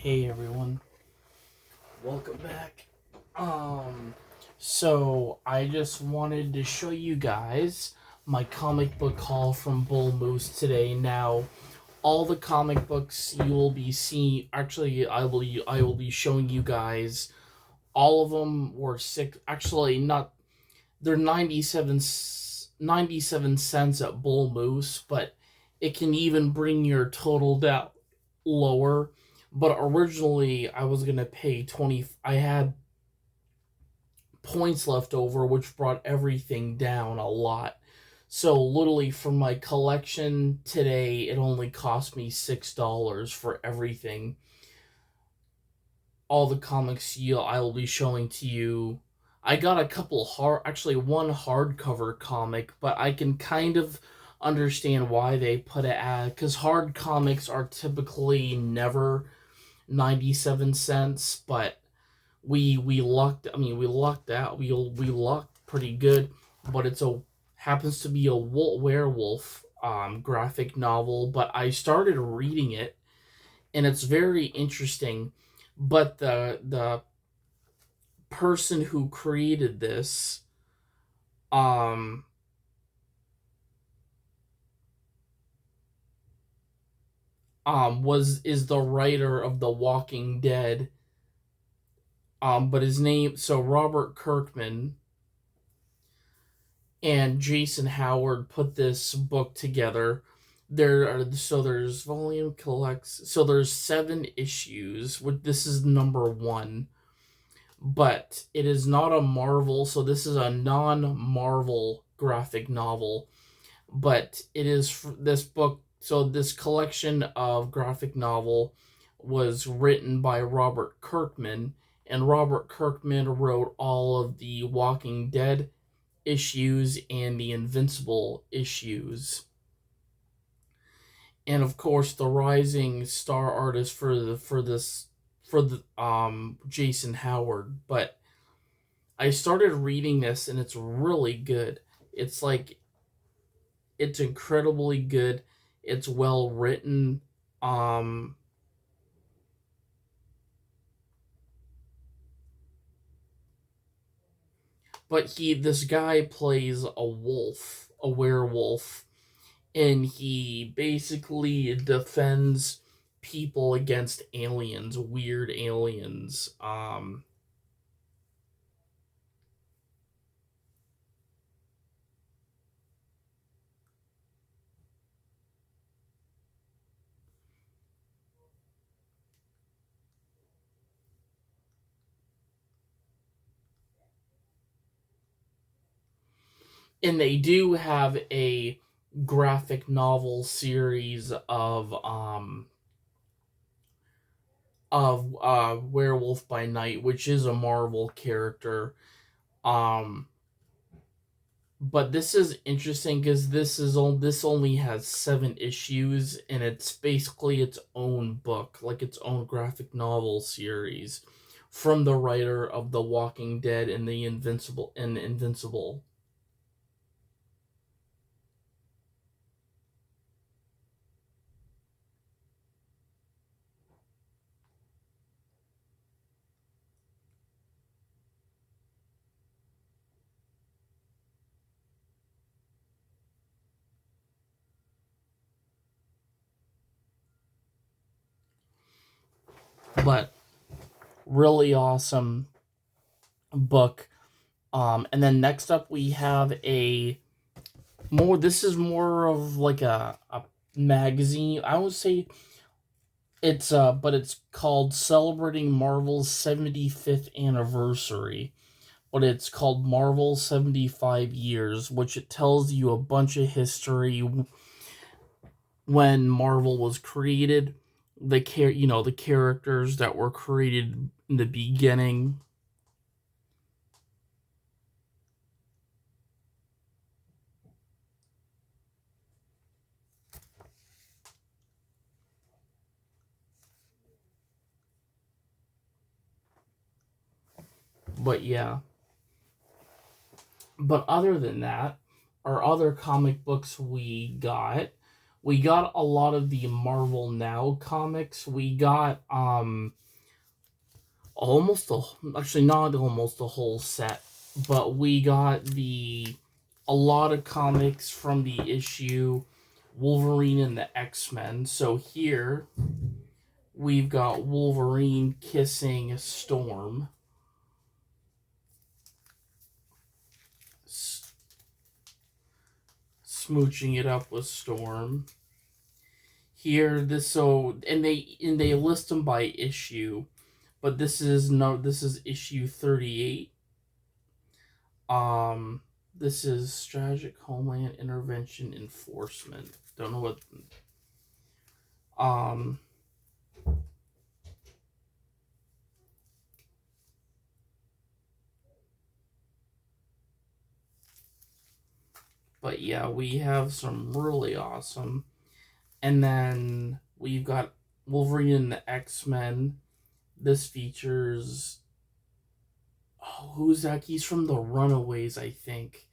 Hey everyone, welcome back. So I just wanted to show you guys my comic book haul from Bull Moose today. Now, all the comic books you will be seeing, actually, I will be showing you guys. All of them were six. Actually, not. They're 97 cents at Bull Moose, but it can even bring your total down lower. But originally, I was gonna pay 20. I had points left over, which brought everything down a lot. So literally, for my collection today, it only cost me $6 for everything. All the comics I will be showing to you. I got a couple actually one hardcover comic, but I can kind of understand why they put it at, because hard comics are typically never 97 cents, but we lucked. I mean, we lucked out. We lucked pretty good, but it's a happens to be a werewolf graphic novel. But I started reading it, and it's very interesting. But the person who created this um was is the writer of The Walking Dead. But his name, so Robert Kirkman and Jason Howard put this book together. There's volume collects, so there's 7 issues. This is number 1, but it is not a Marvel, so this is a non-Marvel graphic novel. But it is this book. So this collection of graphic novel was written by Robert Kirkman, and Robert Kirkman wrote all of the Walking Dead issues and the Invincible issues. And of course, the rising star artist for the Jason Howard. But I started reading this, and it's really good. It's like it's incredibly good. It's well written. Um but this guy plays a werewolf, and he basically defends people against aliens, weird aliens. And they do have a graphic novel series of Werewolf by Night, which is a Marvel character. Um, but this is interesting because this only has 7 issues, and it's basically its own book, like its own graphic novel series, from the writer of The Walking Dead and the Invincible. But really awesome book. And then next up we have a more. This is more of like a magazine. I would say but it's called Celebrating Marvel's 75th anniversary. But it's called Marvel 75 Years, which it tells you a bunch of history when Marvel was created, the characters that were created in the beginning. But yeah, but other than that, our other comic books we got We got a lot of the Marvel Now comics. We got almost actually not almost the whole set, but we got a lot of comics from the issue Wolverine and the X-Men. So here we've got Wolverine kissing Storm. Smooching it up with Storm. Here and they list them by issue, but this is issue 38. This is Strategic Homeland Intervention Enforcement. Don't know what but yeah, we have some really awesome. And then we've got Wolverine and the X-Men. This features who's that? He's from the Runaways, I think.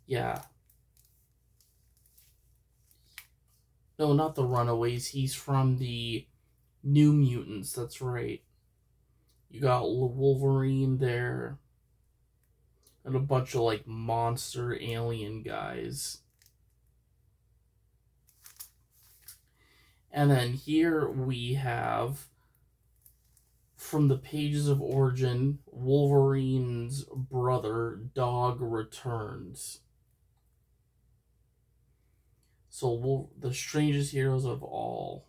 Yeah. No, not the Runaways. He's from the New Mutants. That's right. You got Wolverine there. And a bunch of like monster alien guys. And then here we have, from the Pages of Origin, Wolverine's brother, Dog Returns. So the strangest heroes of all.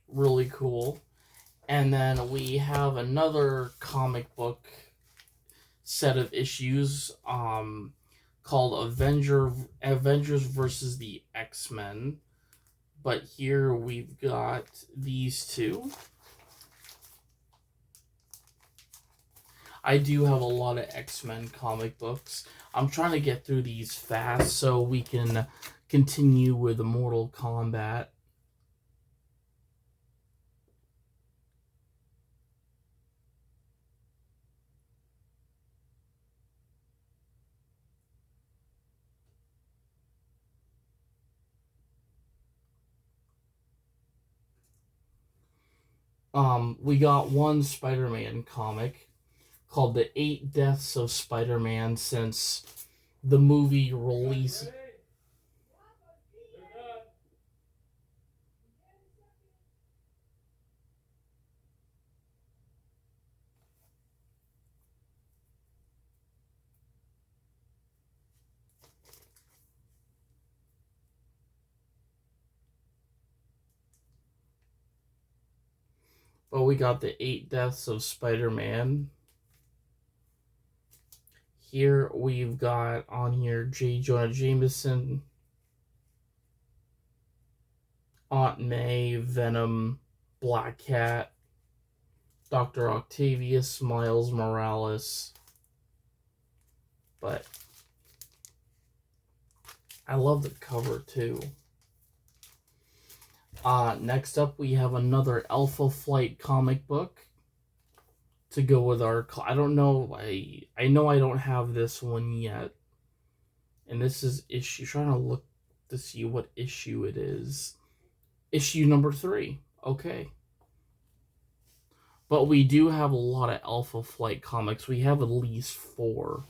Really cool. And then we have another comic book set of issues called Avengers versus the X-Men. But here we've got these two. I do have a lot of X-Men comic books. I'm trying to get through these fast so we can continue with Mortal Kombat. We got one Spider-Man comic called The 8 Deaths of Spider-Man since the movie release. But we got The 8 Deaths of Spider-Man. Here we've got on here J. Jonah Jameson, Aunt May, Venom, Black Cat, Dr. Octavius, Miles Morales. But I love the cover too. Next up we have another Alpha Flight comic book to go with our... I don't know, I know I don't have this one yet. And this is issue... trying to look to see what issue it is. Issue number 3. Okay. But we do have a lot of Alpha Flight comics. We have at least 4.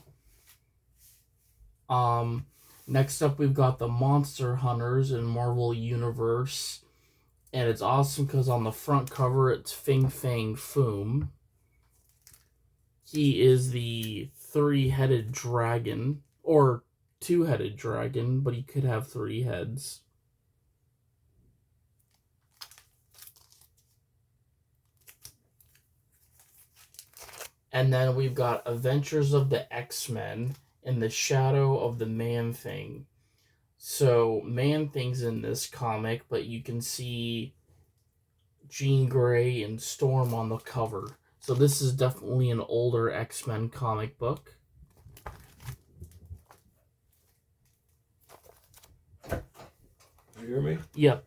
Next up we've got the Monster Hunters in Marvel Universe. And it's awesome because on the front cover it's Fin Fang Foom. He is the 3-headed dragon, or 2-headed dragon, but he could have 3 heads. And then we've got Adventures of the X-Men in the Shadow of the Man-Thing. So Man-Thing's in this comic, but you can see Jean Grey and Storm on the cover. So this is definitely an older X-Men comic book. You hear me? Yep.